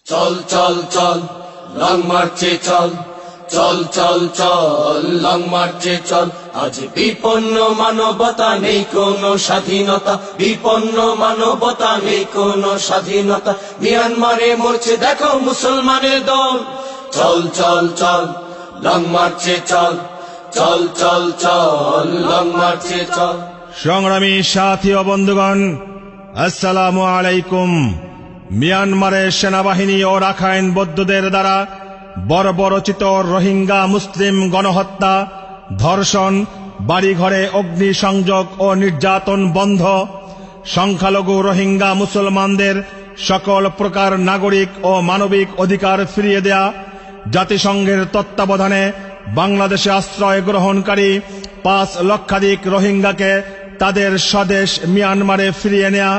চল চল চল লং মার্চে চল, চল চল চল লং মার্চে চল। আজ বিপন্ন মানবতা, নেই কোনো স্বাধীনতা, বিপন্ন মানবতা, নেই কোনো স্বাধীনতা। মিয়ানমারে মরছে দেখো মুসলমানের দল, চল চল চল লং মার্চে চল, চল চল চল লং মার্চে চল। সংগ্রামী সাথী ও বন্ধুগণ, আসসালামু আলাইকুম। মিয়ানমারের সেনাবাহিনী ও রাখাইন বৌদ্ধদের দ্বারা বর্বরচিত রোহিঙ্গা মুসলিম গণহত্যা, ধর্ষণ, বাড়িঘরে অগ্নিসংযোগ ও নির্যাতন বন্ধ, সংখ্যালঘু রোহিঙ্গা মুসলমানদের সকল প্রকার নাগরিক ও মানবিক অধিকার ফিরিয়ে দেয়া, জাতিসংঘের তত্ত্বাবধানে বাংলাদেশে আশ্রয় গ্রহণকারী 5 লক্ষাধিক রোহিঙ্গাকে তাদের স্বদেশ মিয়ানমারে ফিরিয়ে নেয়া,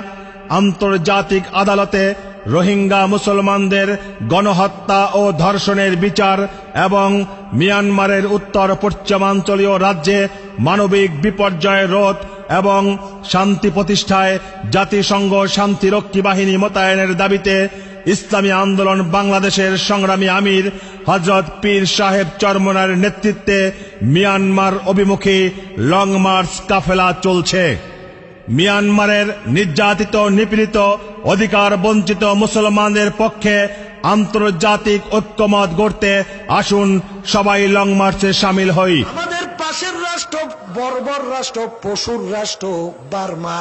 আন্তর্জাতিক আদালতে রোহিঙ্গা মুসলমানদের গণহত্যা ও ধর্ষণের বিচার এবং মিয়ানমারের উত্তর পশ্চিমাঞ্চলীয় রাজ্যে মানবিক বিপর্যয় রোধ এবং শান্তি প্রতিষ্ঠায় জাতিসংঘ শান্তিরক্ষী বাহিনী মোতায়েনের দাবিতে ইসলামী আন্দোলন বাংলাদেশের সংগ্রামী আমির হযরত পীর সাহেব চরমনার নেতৃত্বে মিয়ানমার অভিমুখী লং মার্চ কাফেলা চলছে। মিয়ানমারের নির্যাতিত, নিপীড়িত, অধিকার বঞ্চিত মুসলমানদের পক্ষে আন্তর্জাতিক ঐক্যমত গড়তে আসুন সবাই লং মার্চে শামিল হই। আমাদের পাশের রাষ্ট্র বর্বর রাষ্ট্র, পশুর রাষ্ট্র বার্মা,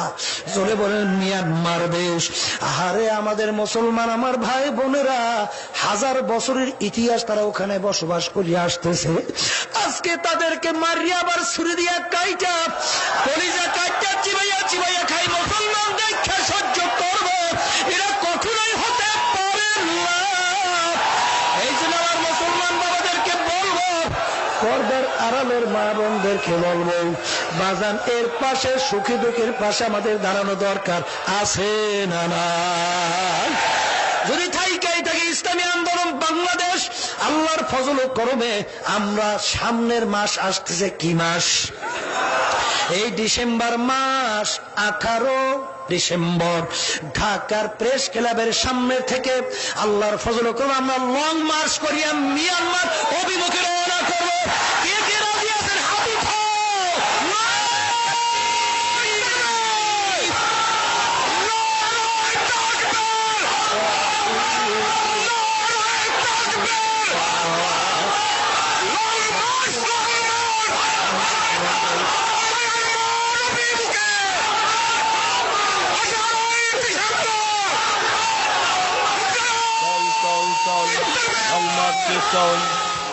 জোরে বলেন মিয়ানমার দেশ। আহারে আমাদের মুসলমান আমার ভাই বোনেরা, 1000 বছরের ইতিহাস তারা ওখানে বসবাস করে আসতেছে। আজকে তাদেরকে মারিয়া আবার ছুরি দিয়া কাইটা, কলিজা কাইটা চিবাইয়া চিবাইয়া খাই মুসলমান দেখে সহ্য করবে, এরা কখনোই হতে পারে না। এই জন্য আমার মুসলমান বাবাদেরকে বলবো, পর্দার আড়ালের মা বোনদেরকে বলবো, বাজান এর পাশে সুখী দুঃখের পাশে আমাদের দাঁড়ানো দরকার আছে না না? যদি থাইকাই থাকে ইসলামী আন্দোলন বাংলাদেশ, আল্লাহর ফজল ও করমে আমরা সামনের মাস আসতেছে, কি মাস? এই ডিসেম্বর মাস, 18 ডিসেম্বর ঢাকার প্রেস ক্লাবের সামনে থেকে আল্লাহর ফজল ও করমে আমরা লং মার্চ করিয়া মিয়ানমার অভিমুখে রওনা করবো। কে কে রাজি আছেন? হাত উঠাও।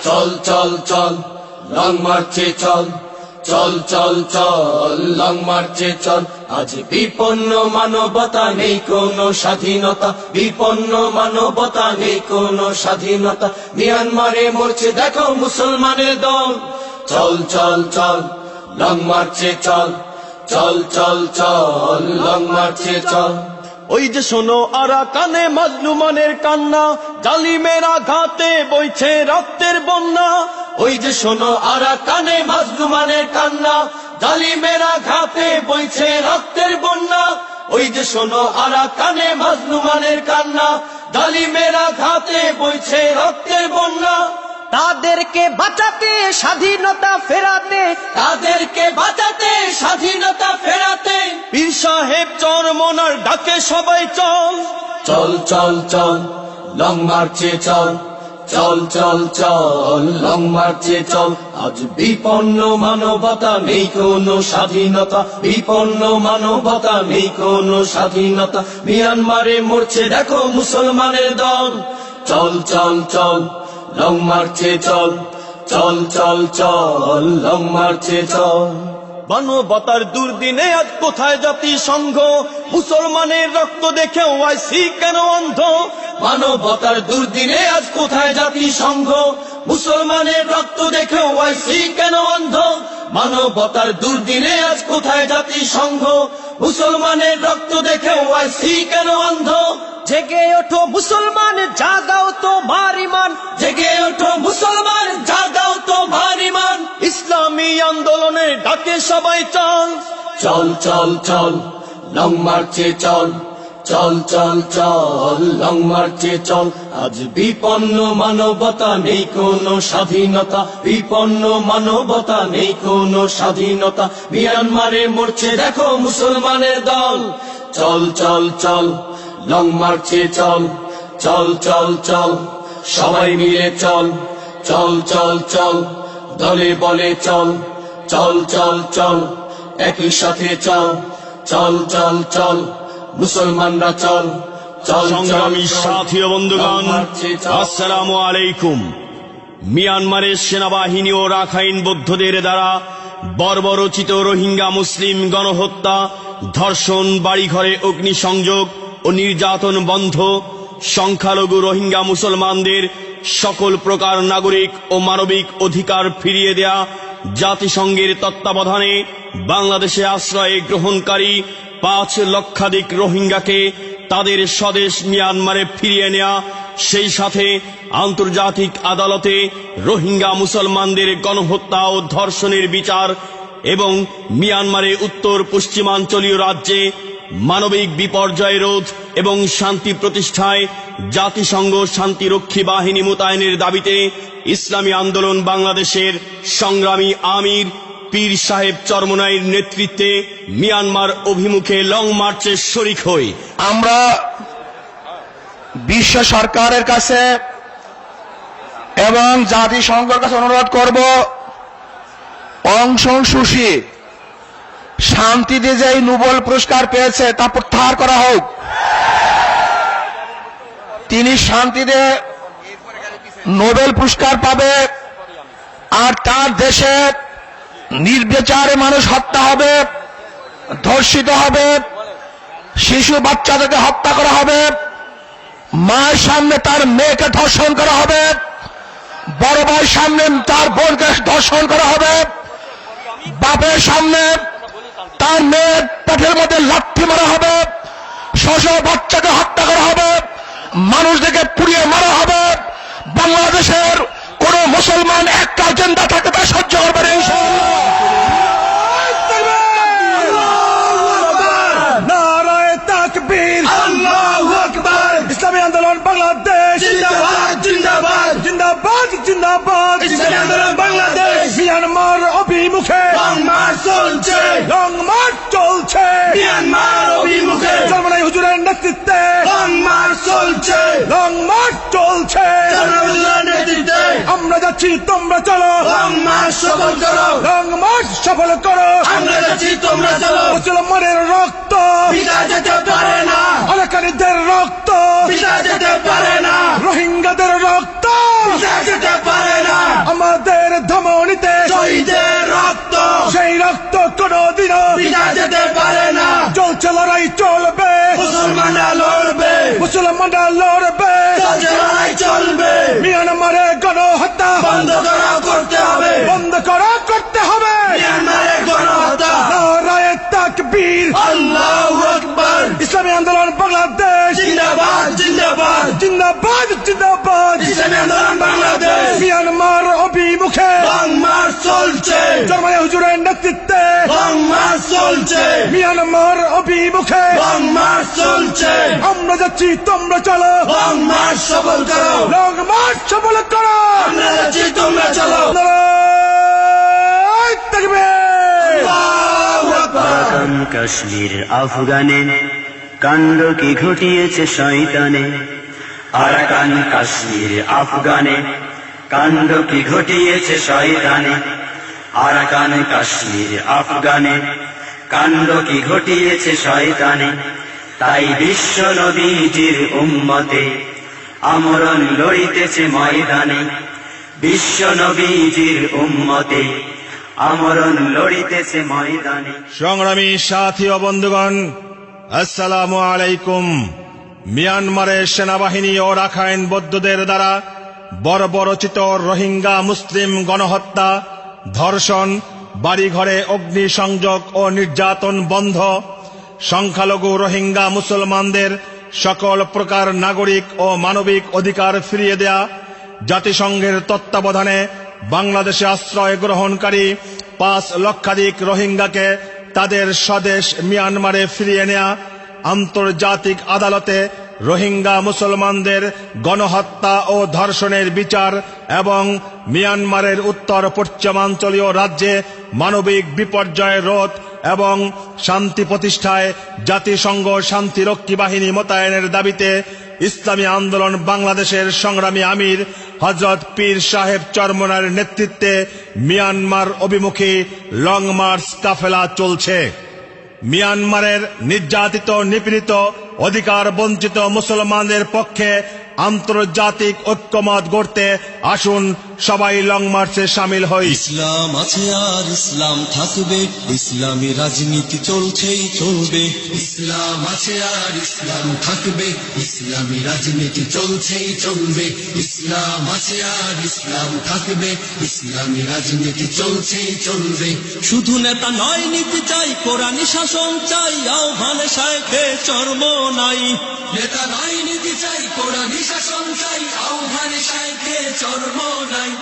চল চল চল লং মার্চে চল, চল চল চল লং মার্চে চল। আজ বিপন্ন মানবতা, নেই কোনো স্বাধীনতা, বিপন্ন মানবতা, নেই কোনো স্বাধীনতা। মিয়ানমারে মরছে দেখো মুসলমানের দল, চল চল চল লং মার্চে চল, চল চল চল লং মার্চে চল। ওই যে শোনো আরাকানে মাজলুমানের কান্না, জালিমেরা ঘাতে বইছে রক্তের বন্যা। ওই যে শোনো আরাকানে মাজলুমানের কান্না, জালিমেরা ঘাতে বইছে রক্তের বন্যা। ওই যে শোনো আরাকানে মাজলুমানের কান্না, জালিমেরা ঘাতে বইছে রক্তের বন্যা। তাদেরকে বাঁচাতে, স্বাধীনতা ফেরাতে, তাদেরকে বাঁচাতে, স্বাধীনতা ফেরাতে পীর সাহেব চরমনার ডাকে সবাই চল, চল চল চল লং মার্চে চল, চল চল চল লং মার্চে চল। আজ বিপন্ন মানবতা, নেই কোনো স্বাধীনতা, বিপন্ন মানবতা, নেই কোনো স্বাধীনতা। মিয়ানমারে মরছে দেখো মুসলমানের দল, চল চল চল লং মার্চে চল, চল চল চল লং মার্চে চল। মানবতার দুর্দিনে আজ কোথায় জাতিসংঘ, মুসলমানের রক্ত দেখেও আইসি কেন অন্ধ? মানবতার দুর্দিনে আজ কোথায় জাতিসংঘ, মুসলমানের রক্ত দেখেও আইসি কেন অন্ধ? মানবতার দুর্দিনে আজ কোথায় জাতিসংঘ, মুসলমানের রক্ত দেখেও আইসি কেন অন্ধ? জেগে ওঠো মুসলমান, জাগাও তোমার ঈমান, জেগে ওঠো মুসলমান, জাগাও তোমার ঈমান। ইসলামী আন্দোলনে ডাকে সবাই চল, চল চল চল লং মার্চে চল, চল চল চল লং মার্চে চল আজ বিপন্ন মানবতা নেই কোনো স্বাধীনতা বিপন্ন মানবতা নেই কোনো স্বাধীনতা মিয়ানমারে মরছে দেখো মুসলমানের দল চল চল চল লং মার্চে চল চল চল চল সবাই মিলে চল চল চল চল দলে বলে চল চল চল চল একই সাথে চল চল চল চল মুসলমানরা চল চল সংগ্রামী সাথী ও বন্ধুগণ, আসসালামু আলাইকুম। মিয়ানমারের সেনাবাহিনী ও রাখাইন বৌদ্ধদের দ্বারা বর্বরচিত রোহিঙ্গা মুসলিম গণহত্যা, ধর্ষণ, বাড়িঘরে অগ্নিসংযোগ ও নির্যাতন বন্ধ, সংখ্যালঘু রোহিঙ্গা মুসলমানদের সকল প্রকার নাগরিক ও মানবিক অধিকার ফিরিয়ে দেয়া, জাতিসংঘের তত্ত্বাবধানে বাংলাদেশে আশ্রয় গ্রহণকারী 5 লক্ষাধিক রোহিঙ্গাকে তাদের স্বদেশ মিয়ানমারে ফিরিয়ে নেয়া, সেই সাথে আন্তর্জাতিক আদালতে রোহিঙ্গা মুসলমানদের গণহত্যা ও ধর্ষণের বিচার এবং মিয়ানমারে উত্তর পশ্চিমাঞ্চলীয় রাজ্যে মানবিক বিপর্যয় রোধ এবং শান্তি প্রতিষ্ঠায় জাতিসংঘ শান্তিরক্ষী বাহিনী মোতায়েনের দাবিতে ইসলামী আন্দোলন বাংলাদেশের সংগ্রামী আমির পীর সাহেব চরমনাইর নেতৃত্বে মিয়ানমার অভিমুখে লং মার্চে শরিক হই। আমরা বিশ্ব সরকারের কাছে এবং জাতিসংঘের কাছে অনুরোধ করব, অং সান সু চি শান্তিতে যে নোবেল পুরস্কার পেয়েছে তা প্রত্যাহার করা হোক। তিনি শান্তিতে নোবেল পুরস্কার পাবে, আর তার দেশে নির্বিচারে মানুষ হত্যা হবে, ধর্ষিত হবে, শিশু বাচ্চাদেরকে হত্যা করা হবে, মায়ের সামনে তার মেয়েকে ধর্ষণ করা হবে, বড় ভাইয়ের সামনে তার বোনকে ধর্ষণ করা হবে, বাপের সামনে তার মেয়ের পেটের মধ্যে লাথি মারা হবে, শিশু বাচ্চাকে হত্যা করা হবে, মানুষদেরকে পুড়িয়ে মারা হবে। বাংলাদেশের কোন মুসলমান একটা এজেন্ডা থাকতে তা সহ্য করবে না ইনশাআল্লাহ। নারায়ে তাকবীর, আল্লাহু আকবার। ইসলামী আন্দোলন বাংলাদেশ জিন্দাবাদ জিন্দাবাদ জিন্দাবাদ জিন্দাবাদ। ইসলামী আন্দোলন বাংলাদেশ মিয়ানমার অভিমুখে লং মার্চ চলছে, লং মার্চ চলছে মিয়ানমার অভিমুখে। চরমনাই হুজুরের নেতৃত্বে লং মার্চ চলছে, লং মার্চ চলছে চরমনাই নেতৃত্বে। আমরা যাচ্ছি তোমরা চলো, লং মার্চ সফল করো, লং মার্চ সফল করো। আমরা যাচ্ছি তোমরা চলো। মুসলমানের রক্ত ভিজা যেতে পারে না, অনেকারীদের রক্ত ভিজা যেতে পারে না, রোহিঙ্গাদের রক্ত ভিজা যেতে পারে না। আমাদের ধমনীতে শহীদের রক্ত, সেই রক্ত কোনদিনও ভিজা যেতে পারে না। চলছে লড়াই চলবে, মুসলমানরা লড়বে, মুসলমানরা লড়বে, চলছে লড়াই চলবে। মিয়ানমারে গণহত্যা বন্ধ করা করতে হবে, বন্ধ করা করতে হবে। মিয়ানমারে গণহত্যা। নারায়ে তাকবীর, আল্লাহু আকবার। ইসলামী আন্দোলন বাংলাদেশ জিন্দাবাদ জিন্দাবাদ জিন্দাবাদ জিন্দাবাদ। ইসলামী আন্দোলন বাংলাদেশ মিয়ানমার অভিমুখে লং মার্চ চলছে, চরমনাই হুজুরের নেতৃত্বে লং মার্চ চলছে, মিয়ানমার অভিমুখে লং মার্চ চলছে। আমরা যাচ্ছি তোমরা চলো, লং মার্চ সফল করো, লং মার্চ সফল করো। আমরা যাচ্ছি তোমরা চলো। নারায়ে তাকবীর, আল্লাহু আকবার। আরাকান কাশ্মীর আফগানে কাণ্ড কি ঘটিয়েছে শয়তানে, আরাকান কাশ্মীর আফগানে কাণ্ড কি ঘটিয়েছে শয়তানে, আরাকান কাশ্মীর আফগানে কাণ্ড কি ঘটিয়েছে শয়তানে। তাই বিশ্ব নবীজির উম্মতে আমরণ লড়িতেছে ময়দানে, বিশ্ব নবীজির উম্মতে আমরণ লড়িতেছে ময়দানে। সংগ্রামী সাথী ও বন্ধুগণ, আসসালামু আলাইকুম। মিয়ানমারের সেনাবাহিনী ও রাখাইন বৌদ্ধদের দ্বারা বর্বরচিত রোহিঙ্গা মুসলিম গণহত্যা, ধর্ষণ, বাড়িঘরে অগ্নিসংযোগ ও নির্যাতন বন্ধ, সংখ্যালঘু রোহিঙ্গা মুসলমানদের সকল প্রকার নাগরিক ও মানবিক অধিকার ফিরিয়ে দেয়া, জাতিসংঘের তত্ত্বাবধানে বাংলাদেশে আশ্রয় গ্রহণকারী 5 লক্ষাধিক রোহিঙ্গাকে তাদের স্বদেশ মিয়ানমারে ফিরিয়ে নেয়া, আন্তর্জাতিক আদালতে রোহিঙ্গা মুসলমানদের গণহত্যা ও ধর্ষণের বিচার এবং মিয়ানমারের উত্তর পশ্চিমাঞ্চলীয় রাজ্যে মানবিক বিপর্যয় রোধ এবং শান্তি প্রতিষ্ঠায় জাতিসংঘ শান্তিরক্ষী বাহিনী মোতায়েনের দাবিতে ইসলামী আন্দোলন বাংলাদেশের সংগ্রামী আমির হযরত পীর সাহেব চরমনার নেতৃত্বে মিয়ানমার অভিমুখী লং মার্চ কাফেলা চলছে। মিয়ানমারের নির্যাতিত নিপীড়িত অধিকার বঞ্চিত মুসলমানদের পক্ষে আন্তর্জাতিক ঐক্যমত গড়তে আসুন সবাই লং মার্চে শামিল হই। ইসলাম আছে আর ইসলাম থাকবে, ইসলামী রাজনীতি চলছেই চলবে। ইসলাম আছে আর ইসলাম থাকবে, ইসলামী রাজনীতি চলছেই চলবে। ইসলাম আছে আর ইসলাম থাকবে, ইসলামী রাজনীতি চলছেই চলবে। শুধু নেতা নয় নীতি চাই, কোরআনী শাসন চাই, আহ্বানে শায়েখে চর্ম নাই। নেতা নয় নীতি চাই, কোরআনী শাসন চাই, আহ্বানে শায়েখে চর্ম নাই।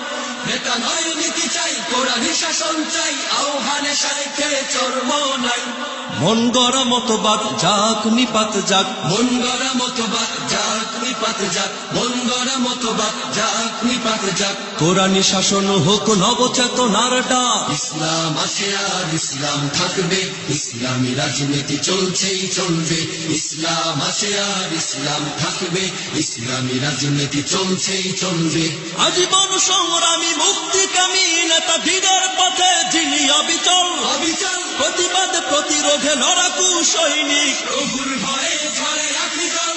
নেতা নয় নীতি চাই, কোরআনী শাসন চাই, আহ্বানে শায়েখে চর্ম নাই। মন গড়া মতবাদ যাক নিপাত যাক, মন গড়া মতবাদ যাক নিপাত যাক, মন গড়া মতবাদ যাক নিপাত যাক। কোরআনী শাসন হোক নবচেতনার ডাক। ইসলাম আছে আর ইসলাম থাকবে, ইসলামী রাজনীতি চলছেই চলবে। ইসলাম আছে আর ইসলাম থাকবে, ইসলামী রাজনীতি চলছেই চলবে। আজীবন সংগ্রামী মুক্তিকামী নেতা দিনের পথে যিনি অবিচল, অবিচল প্রতিবাদ প্রতিরোধে লড়াকু সৈনিক, প্রভুর ভয়ে ঝরে রাখি দল।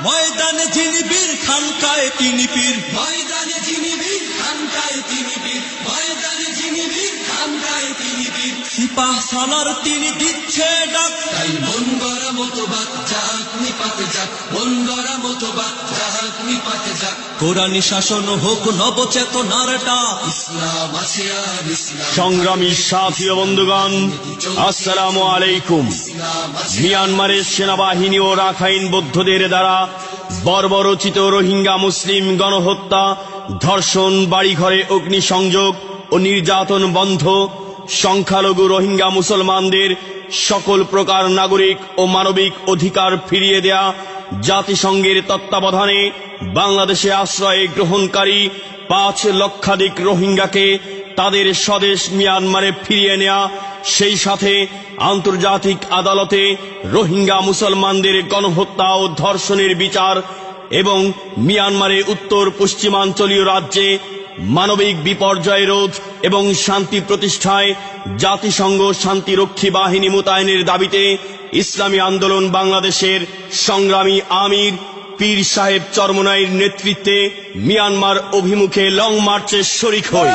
ময়দানে যিনি বীর খানকায় তিনি পীর, ময়দানে যিনি বীর খানকায় তিনি বীর, ময়দানে যিনি বীর খানকায় তিনি বীর। সিপাহ সালার তিনি দিচ্ছে ডাক। তাই মন গড়া মতবাদ যাক নিপাত যাক, মন গড়া মতবাদ যাক নিপাত যাক। কোরআনী শাসন হোক নবচেতনার ডাক। ইসলাম আছে আর ইসলাম সংগ্রামী সাথী ও বন্ধুগণ, আসসালামু আলাইকুম। মিয়ানমারের সেনাবাহিনী ও রাখাইন বৌদ্ধদের দ্বারা বর্বরচিত রোহিঙ্গা মুসলিম গণহত্যা, ধর্ষণ, বাড়িঘরে অগ্নিসংযোগ ও নির্যাতন বন্ধ, সংখ্যালঘু রোহিঙ্গা মুসলমানদের সকল প্রকার নাগরিক ও মানবিক অধিকার ফিরিয়ে দেয়া, জাতিসংঘের তত্ত্বাবধানে বাংলাদেশে আশ্রয় গ্রহণকারী 5 লক্ষাধিক রোহিঙ্গাকে তাদের স্বদেশ মিয়ানমারে ফিরিয়ে নেয়া, সেই সাথে আন্তর্জাতিক আদালতে রোহিঙ্গা মুসলমানদের গণহত্যা ও ধর্ষণের বিচার এবং মিয়ানমারের উত্তর পশ্চিমাঞ্চলীয় রাজ্যে মানবিক বিপর্যয় রোধ এবং শান্তি প্রতিষ্ঠায় জাতিসংঘ শান্তিরক্ষী বাহিনী মোতায়েনের দাবিতে ইসলামী আন্দোলন বাংলাদেশের সংগ্রামী আমির পীর সাহেব চরমনাইর নেতৃত্বে মিয়ানমার অভিমুখে লং মার্চে শরিক হই।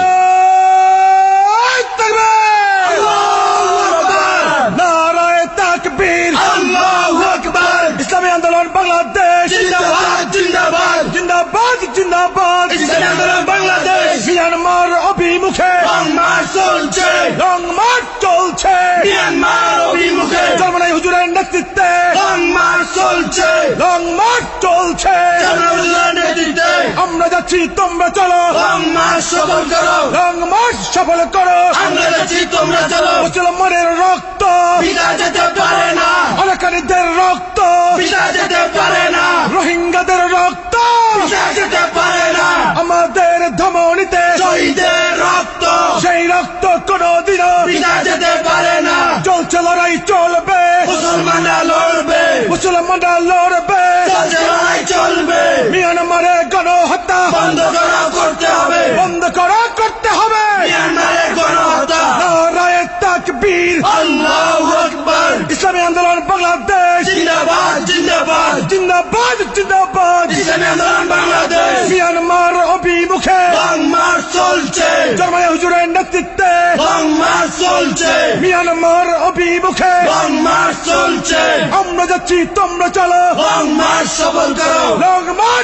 নারায়ে তাকবীর, আল্লাহু আকবার। ইসলামী আন্দোলন বাংলাদেশ জিন্দাবাদ জিন্দাবাদ জিন্দাবাদ জিন্দাবাদ। ইসলামী আন্দোলন বাংলাদেশ মিয়ানমার অভিমুখে লং মার্চ চলছে, লং মার্চ চলছে মিয়ানমার অভিমুখে। চরমনাই হুজুরের নেতৃত্বে লং মার্চ চলছে, লং মার্চ চলছে চরমনাই হুজুরের নেতৃত্বে। আমরা যাচ্ছি তোমরা চলো, লং মার্চ সফল করো, লং মার্চ সফল করো। আমরা যাচ্ছি তোমরা চলো। মুসলমানের রক্ত পিতা যেতে পারে না, অনেকারীদের রক্ত পিতা যেতে পারে না, রোহিঙ্গাদের রক্ত পিতা যেতে পারে না। আমাদের ধমনীতে শহীদের রক্ত, সেই রক্ত কোনদিনও পিতা যেতে পারে না। চলছে লড়াই চলবে, মুসলমানরা লড়বে, মুসলমানরা লড়বে, চলছে লড়াই চলবে। মিয়ানমারে গণহত্যা বন্ধ করা করতে হবে, বন্ধ করা করতে হবে মিয়ানমারে গণহত্যা। নারায়ে তাকবীর, আল্লাহু আকবার। ইসলামী আন্দোলন বাংলাদেশ জিন্দাবাদ জিন্দাবাদ জিন্দাবাদ জিন্দাবাদ। ইসলামী আন্দোলন বাংলাদেশ মিয়ানমার অভিমুখে লং মার্চ চলছে, চরমনাই হুজুরের নেতৃত্বে লং মার্চ চলছে, মিয়ানমার অভিমুখে লং মার্চ চলছে। আমরা যাচ্ছি তোমরা চলো, লং মার্চ সফল করো, লং মার্চ